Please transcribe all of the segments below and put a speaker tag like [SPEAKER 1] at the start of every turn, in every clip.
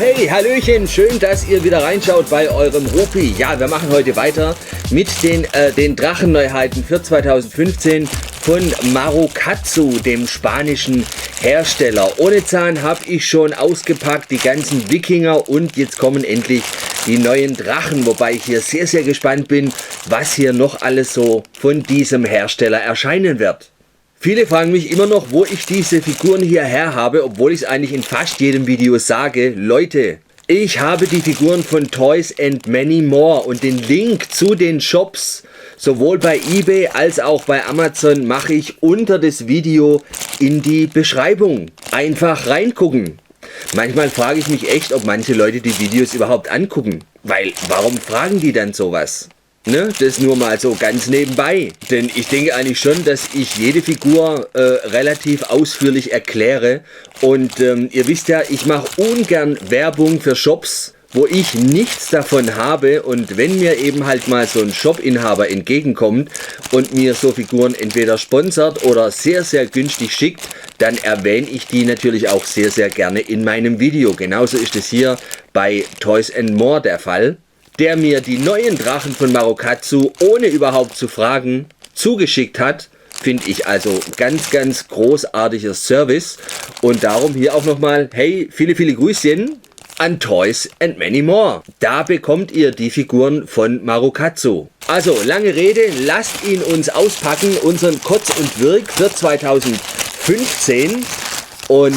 [SPEAKER 1] Hey, Hallöchen, schön, dass ihr wieder reinschaut bei eurem Rupi. Ja, wir machen heute weiter mit den Drachenneuheiten für 2015 von Marukatsu, dem spanischen Hersteller. Onezan habe ich schon ausgepackt, die ganzen Wikinger, und jetzt kommen endlich die neuen Drachen, wobei ich hier sehr, sehr gespannt bin, was hier noch alles so von diesem Hersteller erscheinen wird. Viele fragen mich immer noch, wo ich diese Figuren hierher habe, obwohl ich es eigentlich in fast jedem Video sage. Leute, ich habe die Figuren von Toys and Many More, und den Link zu den Shops, sowohl bei eBay als auch bei Amazon, mache ich unter das Video in die Beschreibung. Einfach reingucken. Manchmal frage ich mich echt, ob manche Leute die Videos überhaupt angucken. Weil, warum fragen die dann sowas? Ne, das nur mal so ganz nebenbei. Denn ich denke eigentlich schon, dass ich jede Figur relativ ausführlich erkläre. Und ihr wisst ja, ich mache ungern Werbung für Shops, wo ich nichts davon habe. Und wenn mir eben halt mal so ein Shop-Inhaber entgegenkommt und mir so Figuren entweder sponsert oder sehr, sehr günstig schickt, dann erwähne ich die natürlich auch sehr, sehr gerne in meinem Video. Genauso ist es hier bei Toys and More der Fall, der mir die neuen Drachen von Marukatsu ohne überhaupt zu fragen zugeschickt hat. Finde ich also ganz, ganz großartiger Service. Und darum hier auch nochmal, hey, viele, viele Grüßchen an Toys and Many More. Da bekommt ihr die Figuren von Marukatsu. Also, lange Rede, lasst ihn uns auspacken, unseren Kotz und Wirk für 2015. Und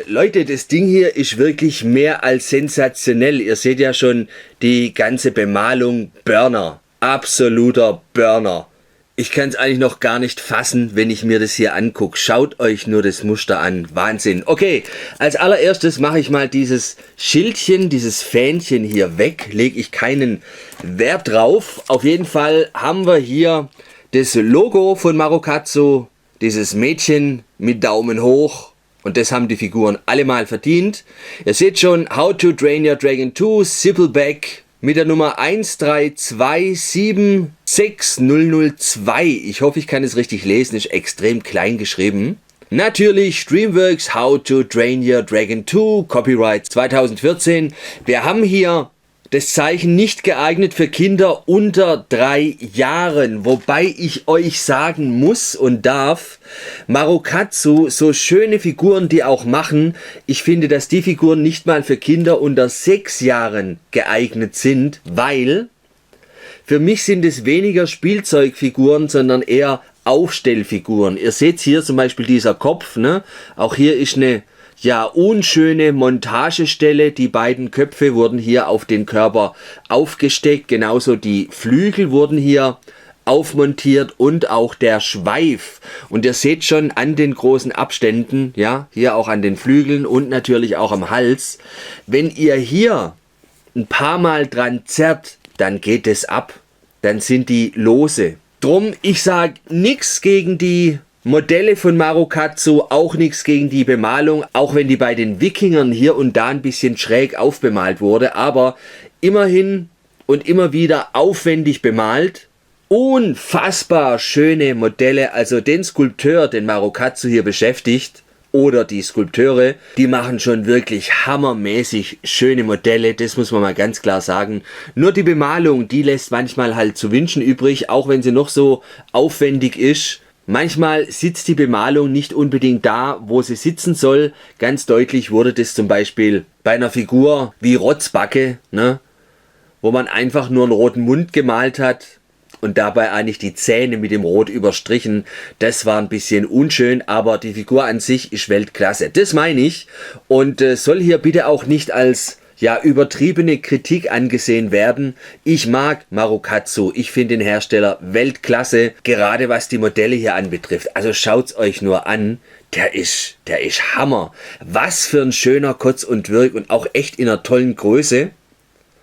[SPEAKER 1] Leute, das Ding hier ist wirklich mehr als sensationell. Ihr seht ja schon die ganze Bemalung. Burner. Absoluter Burner. Ich kann es eigentlich noch gar nicht fassen, wenn ich mir das hier angucke. Schaut euch nur das Muster an. Wahnsinn. Okay, als allererstes mache ich mal dieses Schildchen, dieses Fähnchen hier weg. Lege ich keinen Wert drauf. Auf jeden Fall haben wir hier das Logo von Marukatsu. Dieses Mädchen mit Daumen hoch. Und das haben die Figuren alle mal verdient. Ihr seht schon, How to Train Your Dragon 2, Sippleback mit der Nummer 1327602. Ich hoffe, ich kann es richtig lesen, ist extrem klein geschrieben. Natürlich Dreamworks, How to Train Your Dragon 2, Copyright 2014. Wir haben hier das Zeichen nicht geeignet für Kinder unter 3 Jahren. Wobei ich euch sagen muss und darf, Marukatsu, so schöne Figuren die auch machen, ich finde, dass die Figuren nicht mal für Kinder unter 6 Jahren geeignet sind, weil für mich sind es weniger Spielzeugfiguren, sondern eher Aufstellfiguren. Ihr seht hier zum Beispiel dieser Kopf, ne? Auch hier ist eine unschöne Montagestelle. Die beiden Köpfe wurden hier auf den Körper aufgesteckt. Genauso die Flügel wurden hier aufmontiert und auch der Schweif. Und ihr seht schon an den großen Abständen, ja, hier auch an den Flügeln und natürlich auch am Hals. Wenn ihr hier ein paar Mal dran zerrt, dann geht es ab. Dann sind die lose. Drum, ich sage nichts gegen die Modelle von Marukatsu, auch nichts gegen die Bemalung, auch wenn die bei den Wikingern hier und da ein bisschen schräg aufbemalt wurde, aber immerhin und immer wieder aufwendig bemalt. Unfassbar schöne Modelle, also den Skulpteur, den Marukatsu hier beschäftigt, oder die Skulpteure, die machen schon wirklich hammermäßig schöne Modelle, das muss man mal ganz klar sagen. Nur die Bemalung, die lässt manchmal halt zu wünschen übrig, auch wenn sie noch so aufwendig ist. Manchmal sitzt die Bemalung nicht unbedingt da, wo sie sitzen soll. Ganz deutlich wurde das zum Beispiel bei einer Figur wie Rotzbacke, ne? Wo man einfach nur einen roten Mund gemalt hat und dabei eigentlich die Zähne mit dem Rot überstrichen. Das war ein bisschen unschön, aber die Figur an sich ist Weltklasse. Das meine ich, und soll hier bitte auch nicht als übertriebene Kritik angesehen werden. Ich mag Marukatsu, ich finde den Hersteller Weltklasse, gerade was die Modelle hier anbetrifft. Also schaut's euch nur an, der ist Hammer. Was für ein schöner Kotz und Wirk, und auch echt in einer tollen Größe.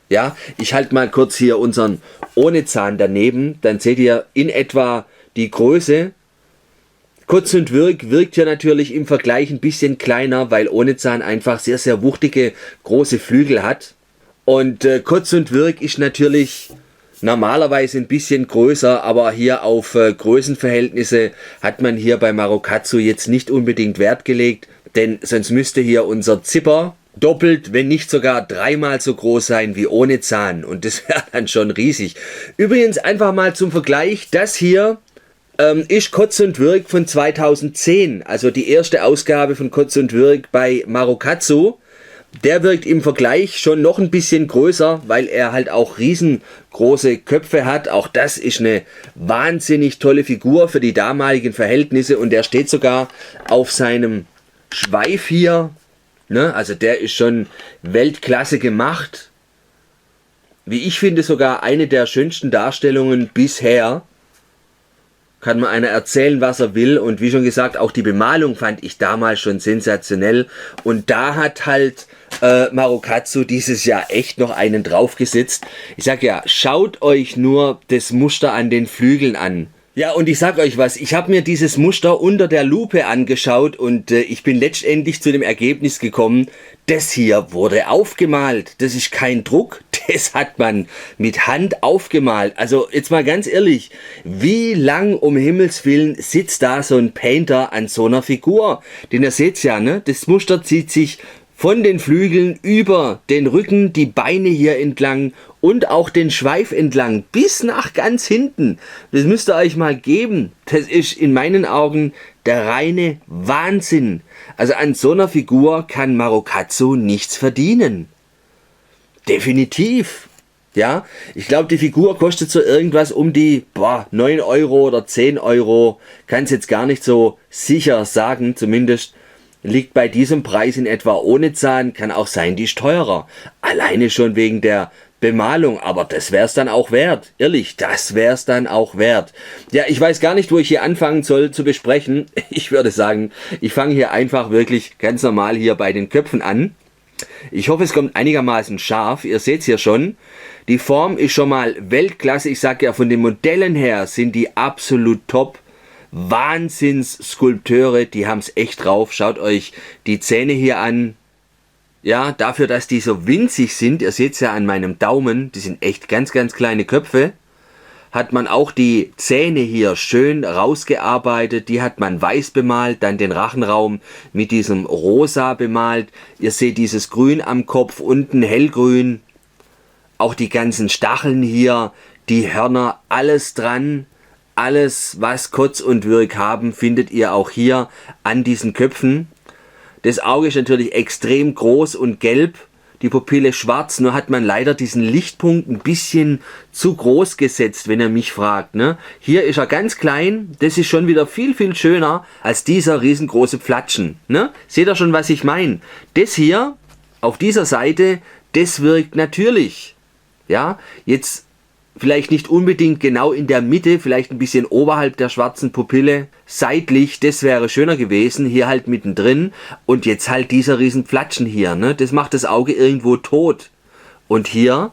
[SPEAKER 1] Ja, ich halte mal kurz hier unseren Onezan daneben, dann seht ihr in etwa die Größe. Kotz und Wirk wirkt ja natürlich im Vergleich ein bisschen kleiner, weil Onezan einfach sehr, sehr wuchtige, große Flügel hat. Und Kotz und Wirk ist natürlich normalerweise ein bisschen größer, aber hier auf Größenverhältnisse hat man hier bei Marukatsu jetzt nicht unbedingt Wert gelegt, denn sonst müsste hier unser Zipper doppelt, wenn nicht sogar dreimal so groß sein wie ohne Zahn. Und das wäre dann schon riesig. Übrigens einfach mal zum Vergleich, das hier ist Kotz und Würg von 2010. Also die erste Ausgabe von Kotz und Würg bei Marokatsu. Der wirkt im Vergleich schon noch ein bisschen größer, weil er halt auch riesengroße Köpfe hat. Auch das ist eine wahnsinnig tolle Figur für die damaligen Verhältnisse. Und der steht sogar auf seinem Schweif hier. Ne? Also der ist schon Weltklasse gemacht. Wie ich finde, sogar eine der schönsten Darstellungen bisher. Kann man einer erzählen, was er will. Und wie schon gesagt, auch die Bemalung fand ich damals schon sensationell. Und da hat halt Marokatsu dieses Jahr echt noch einen draufgesetzt. Ich sag ja, schaut euch nur das Muster an den Flügeln an. Ja, und ich sag euch was, ich habe mir dieses Muster unter der Lupe angeschaut und ich bin letztendlich zu dem Ergebnis gekommen, das hier wurde aufgemalt. Das ist kein Druck, das hat man mit Hand aufgemalt. Also jetzt mal ganz ehrlich, wie lang um Himmels Willen sitzt da so ein Painter an so einer Figur? Denn ihr seht's ja, ne? Das Muster zieht sich von den Flügeln über den Rücken, die Beine hier entlang und auch den Schweif entlang bis nach ganz hinten. Das müsst ihr euch mal geben. Das ist in meinen Augen der reine Wahnsinn. Also an so einer Figur kann Marokatsu nichts verdienen. Definitiv. Ja, ich glaube, die Figur kostet so irgendwas um die 9 Euro oder 10 Euro. Kann es jetzt gar nicht so sicher sagen, zumindest. Liegt bei diesem Preis in etwa ohne Zahn, kann auch sein, die ist teurer. Alleine schon wegen der Bemalung, aber das wäre es dann auch wert. Ehrlich, das wäre es dann auch wert. Ja, ich weiß gar nicht, wo ich hier anfangen soll zu besprechen. Ich würde sagen, ich fange hier einfach wirklich ganz normal hier bei den Köpfen an. Ich hoffe, es kommt einigermaßen scharf. Ihr seht es hier schon. Die Form ist schon mal Weltklasse. Ich sage ja, von den Modellen her sind die absolut top. Wahnsinnsskulpteure, die haben es echt drauf. Schaut euch die Zähne hier an. Ja, dafür, dass die so winzig sind, ihr seht es ja an meinem Daumen, die sind echt ganz, ganz kleine Köpfe, hat man auch die Zähne hier schön rausgearbeitet. Die hat man weiß bemalt, dann den Rachenraum mit diesem Rosa bemalt. Ihr seht dieses Grün am Kopf, unten hellgrün. Auch die ganzen Stacheln hier, die Hörner, alles dran. Alles, was Kotz und Würg haben, findet ihr auch hier an diesen Köpfen. Das Auge ist natürlich extrem groß und gelb, die Pupille schwarz, nur hat man leider diesen Lichtpunkt ein bisschen zu groß gesetzt, wenn ihr mich fragt. Ne? Hier ist er ganz klein, das ist schon wieder viel, viel schöner als dieser riesengroße Pflatschen. Ne? Seht ihr schon, was ich meine? Das hier, auf dieser Seite, das wirkt natürlich. Ja, jetzt vielleicht nicht unbedingt genau in der Mitte, vielleicht ein bisschen oberhalb der schwarzen Pupille, seitlich, das wäre schöner gewesen, hier halt mittendrin und jetzt halt dieser riesen Pflatschen hier, ne? Das macht das Auge irgendwo tot und hier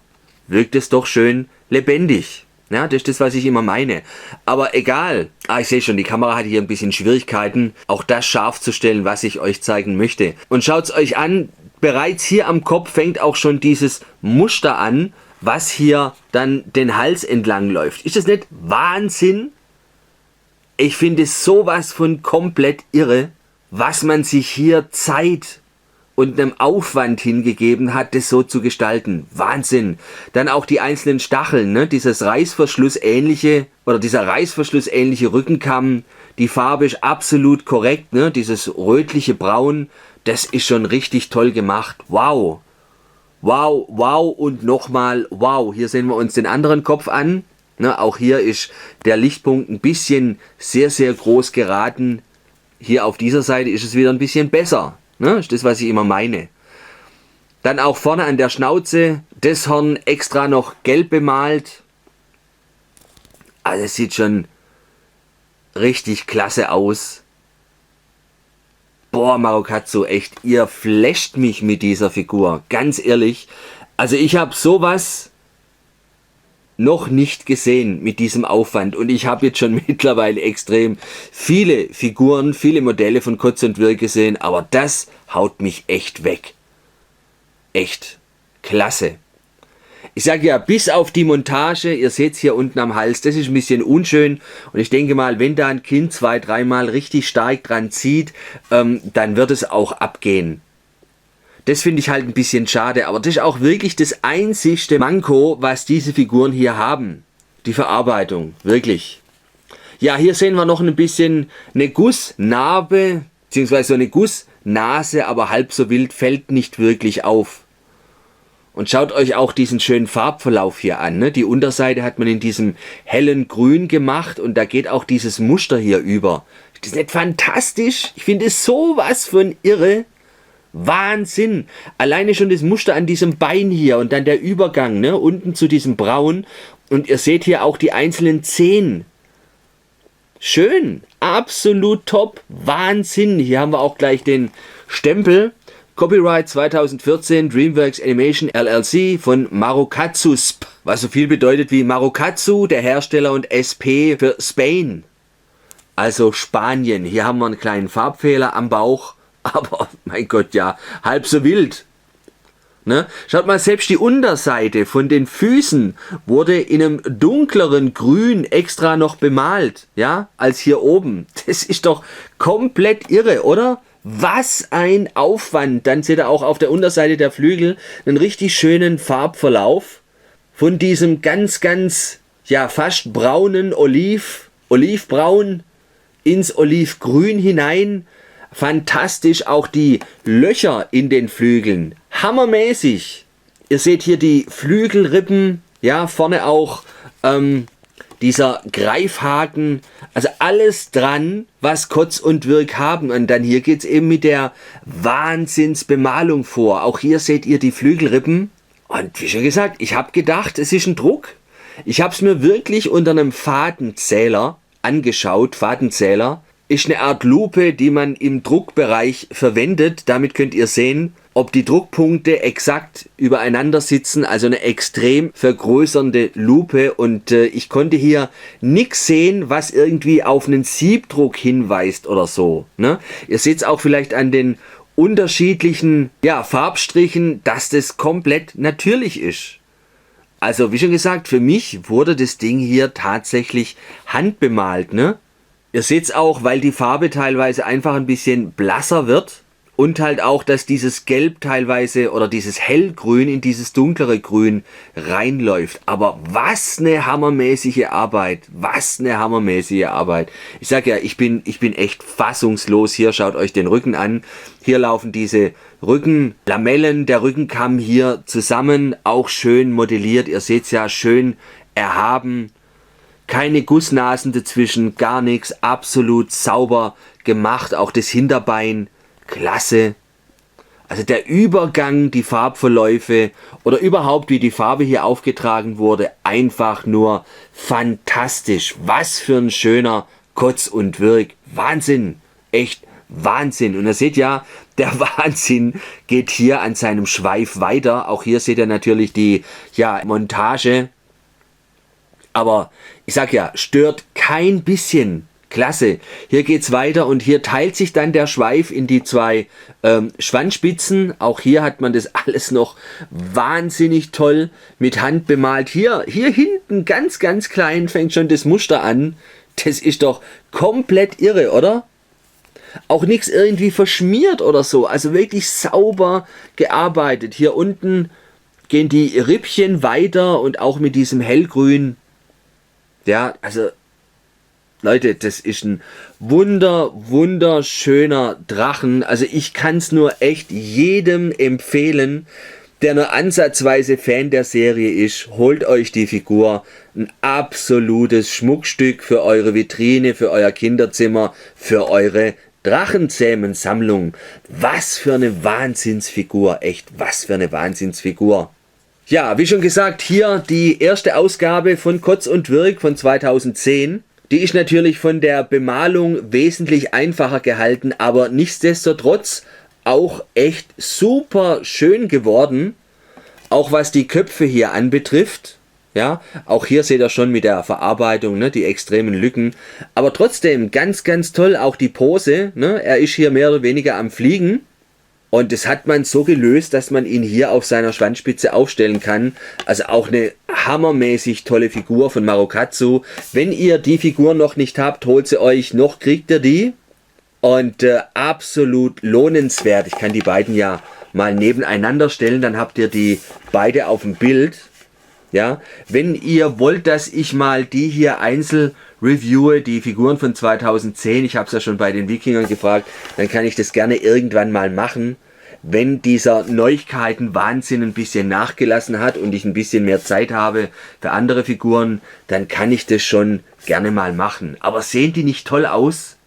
[SPEAKER 1] wirkt es doch schön lebendig. Ja, das ist das, was ich immer meine. Aber egal, ich sehe schon, die Kamera hat hier ein bisschen Schwierigkeiten, auch das scharf zu stellen, was ich euch zeigen möchte. Und schaut's euch an, bereits hier am Kopf fängt auch schon dieses Muster an, was hier dann den Hals entlang läuft. Ist das nicht Wahnsinn? Ich finde sowas von komplett irre, was man sich hier Zeit und einem Aufwand hingegeben hat, das so zu gestalten. Wahnsinn. Dann auch die einzelnen Stacheln, ne? Dieses Reißverschlussähnliche oder dieser Reißverschlussähnliche Rückenkamm. Die Farbe ist absolut korrekt, ne? Dieses rötliche Braun, das ist schon richtig toll gemacht. Wow. Wow, wow und nochmal wow. Hier sehen wir uns den anderen Kopf an. Ne, auch hier ist der Lichtpunkt ein bisschen sehr, sehr groß geraten. Hier auf dieser Seite ist es wieder ein bisschen besser. Ne, ist das, was ich immer meine. Dann auch vorne an der Schnauze, das Horn extra noch gelb bemalt. Also es sieht schon richtig klasse aus. Boah, Marokatsu, echt, ihr flasht mich mit dieser Figur, ganz ehrlich. Also ich habe sowas noch nicht gesehen mit diesem Aufwand und ich habe jetzt schon mittlerweile extrem viele Figuren, viele Modelle von Kotz und Würg gesehen, aber das haut mich echt weg. Echt klasse. Ich sage ja, bis auf die Montage, ihr seht es hier unten am Hals, das ist ein bisschen unschön und ich denke mal, wenn da ein Kind 2-3 Mal richtig stark dran zieht, dann wird es auch abgehen. Das finde ich halt ein bisschen schade, aber das ist auch wirklich das einzigste Manko, was diese Figuren hier haben. Die Verarbeitung, wirklich. Ja, hier sehen wir noch ein bisschen eine Gussnarbe, beziehungsweise so eine Gussnase, aber halb so wild, fällt nicht wirklich auf. Und schaut euch auch diesen schönen Farbverlauf hier an. Ne? Die Unterseite hat man in diesem hellen Grün gemacht und da geht auch dieses Muster hier über. Ist das nicht fantastisch? Ich finde es sowas von irre. Wahnsinn! Alleine schon das Muster an diesem Bein hier und dann der Übergang, ne? Unten zu diesem Braun. Und ihr seht hier auch die einzelnen Zehen. Schön, absolut top, Wahnsinn. Hier haben wir auch gleich den Stempel. Copyright 2014 DreamWorks Animation LLC von Marukatsusp. Was so viel bedeutet wie Marukatsu, der Hersteller, und SP für Spain. Also Spanien. Hier haben wir einen kleinen Farbfehler am Bauch. Aber, mein Gott, ja, halb so wild. Ne? Schaut mal, selbst die Unterseite von den Füßen wurde in einem dunkleren Grün extra noch bemalt, ja, als hier oben. Das ist doch komplett irre, oder? Was ein Aufwand. Dann seht ihr auch auf der Unterseite der Flügel einen richtig schönen Farbverlauf von diesem ganz, ja, fast braunen Olivbraun ins Olivgrün hinein. Fantastisch, auch die Löcher in den Flügeln. Hammermäßig. Ihr seht hier die Flügelrippen, ja, vorne auch dieser Greifhaken. Also alles dran, was Kotz und Würg haben. Und dann hier geht es eben mit der Wahnsinnsbemalung vor. Auch hier seht ihr die Flügelrippen. Und wie schon gesagt, ich habe gedacht, es ist ein Druck. Ich habe es mir wirklich unter einem Fadenzähler angeschaut. Fadenzähler ist eine Art Lupe, die man im Druckbereich verwendet. Damit könnt ihr sehen, ob die Druckpunkte exakt übereinander sitzen. Also eine extrem vergrößernde Lupe. Und ich konnte hier nichts sehen, was irgendwie auf einen Siebdruck hinweist oder so. Ne? Ihr seht es auch vielleicht an den unterschiedlichen, ja, Farbstrichen, dass das komplett natürlich ist. Also wie schon gesagt, für mich wurde das Ding hier tatsächlich handbemalt, ne? Ihr seht es auch, weil die Farbe teilweise einfach ein bisschen blasser wird und halt auch, dass dieses Gelb teilweise oder dieses Hellgrün in dieses dunklere Grün reinläuft. Aber was eine hammermäßige Arbeit, was eine hammermäßige Arbeit. Ich sag ja, ich bin echt fassungslos. Hier, schaut euch den Rücken an. Hier laufen diese Rückenlamellen, der Rückenkamm hier zusammen, auch schön modelliert. Ihr seht es ja, schön erhaben. Keine Gussnasen dazwischen, gar nichts, absolut sauber gemacht. Auch das Hinterbein, klasse. Also der Übergang, die Farbverläufe oder überhaupt wie die Farbe hier aufgetragen wurde, einfach nur fantastisch. Was für ein schöner Kotz und Würg. Wahnsinn, echt Wahnsinn. Und ihr seht ja, der Wahnsinn geht hier an seinem Schweif weiter. Auch hier seht ihr natürlich die, ja, Montage. Aber ich sag ja, stört kein bisschen. Klasse. Hier geht's weiter und hier teilt sich dann der Schweif in die zwei Schwanzspitzen. Auch hier hat man das alles noch wahnsinnig toll mit Hand bemalt. Hier hinten ganz klein fängt schon das Muster an. Das ist doch komplett irre, oder? Auch nichts irgendwie verschmiert oder so. Also wirklich sauber gearbeitet. Hier unten gehen die Rippchen weiter und auch mit diesem Hellgrün. Ja, also Leute, das ist ein wunderschöner Drachen. Also ich kann es nur echt jedem empfehlen, der nur ansatzweise Fan der Serie ist. Holt euch die Figur. Ein absolutes Schmuckstück für eure Vitrine, für euer Kinderzimmer, für eure Drachenzähmen-Sammlung. Was für eine Wahnsinnsfigur. Echt, was für eine Wahnsinnsfigur. Ja, wie schon gesagt, hier die erste Ausgabe von Kotz und Würg von 2010. Die ist natürlich von der Bemalung wesentlich einfacher gehalten, aber nichtsdestotrotz auch echt super schön geworden. Auch was die Köpfe hier anbetrifft. Ja, auch hier seht ihr schon mit der Verarbeitung, ne, die extremen Lücken. Aber trotzdem ganz toll auch die Pose. Ne? Er ist hier mehr oder weniger am Fliegen. Und das hat man so gelöst, dass man ihn hier auf seiner Schwanzspitze aufstellen kann. Also auch eine hammermäßig tolle Figur von Marukatsu. Wenn ihr die Figur noch nicht habt, holt sie euch, noch kriegt ihr die. Und absolut lohnenswert. Ich kann die beiden ja mal nebeneinander stellen, dann habt ihr die beide auf dem Bild. Ja, wenn ihr wollt, dass ich mal die hier einzeln reviewe, die Figuren von 2010, ich habe es ja schon bei den Wikingern gefragt, dann kann ich das gerne irgendwann mal machen. Wenn dieser Neuigkeiten-Wahnsinn ein bisschen nachgelassen hat und ich ein bisschen mehr Zeit habe für andere Figuren, dann kann ich das schon gerne mal machen. Aber sehen die nicht toll aus?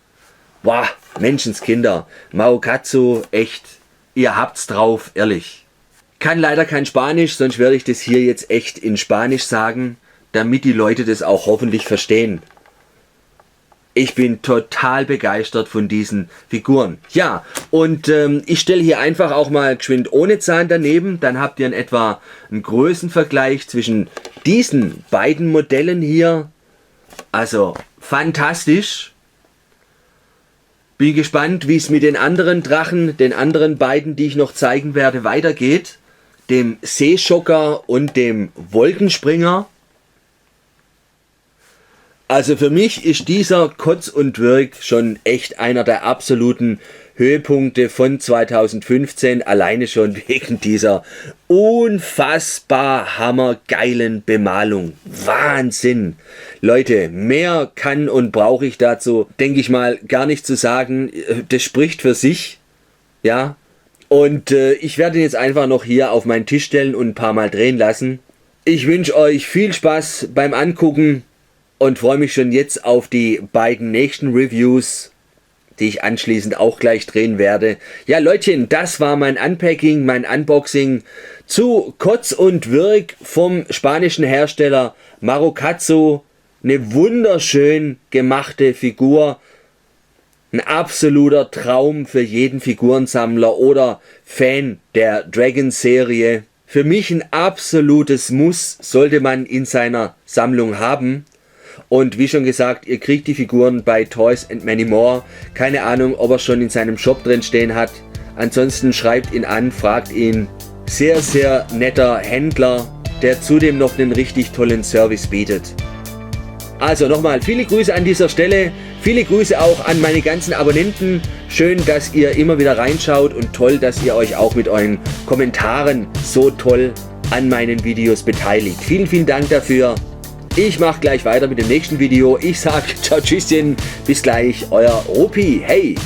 [SPEAKER 1] Boah, Menschenskinder, Maokatsu, echt, ihr habt's drauf, ehrlich. Kann leider kein Spanisch, sonst werde ich das hier jetzt echt in Spanisch sagen, damit die Leute das auch hoffentlich verstehen. Ich bin total begeistert von diesen Figuren. Ja, und ich stelle hier einfach auch mal geschwind ohne Zahn daneben. Dann habt ihr in etwa einen Größenvergleich zwischen diesen beiden Modellen hier. Also fantastisch. Bin gespannt, wie es mit den anderen Drachen, den anderen beiden, die ich noch zeigen werde, weitergeht. Dem Seeschocker und dem Wolkenspringer. Also für mich ist dieser Kotz und Würg schon echt einer der absoluten Höhepunkte von 2015, alleine schon wegen dieser unfassbar hammergeilen Bemalung. Wahnsinn! Leute, mehr kann und brauche ich dazu, denke ich mal, gar nicht zu sagen. Das spricht für sich, ja. Und ich werde ihn jetzt einfach noch hier auf meinen Tisch stellen und ein paar Mal drehen lassen. Ich wünsche euch viel Spaß beim Angucken und freue mich schon jetzt auf die beiden nächsten Reviews, die ich anschließend auch gleich drehen werde. Ja Leutchen, das war mein Unpacking, mein Unboxing zu Kotz und Würg vom spanischen Hersteller Marokatsu. Eine wunderschön gemachte Figur. Ein absoluter Traum für jeden Figurensammler oder Fan der Dragon-Serie. Für mich ein absolutes Muss, sollte man in seiner Sammlung haben. Und wie schon gesagt, ihr kriegt die Figuren bei Toys and Many More. Keine Ahnung, ob er schon in seinem Shop drin stehen hat. Ansonsten schreibt ihn an, fragt ihn. Sehr, sehr netter Händler, der zudem noch einen richtig tollen Service bietet. Also nochmal viele Grüße an dieser Stelle. Viele Grüße auch an meine ganzen Abonnenten. Schön, dass ihr immer wieder reinschaut und toll, dass ihr euch auch mit euren Kommentaren so toll an meinen Videos beteiligt. Vielen, vielen Dank dafür. Ich mache gleich weiter mit dem nächsten Video. Ich sage ciao, tschüsschen, bis gleich, euer Rupi. Hey!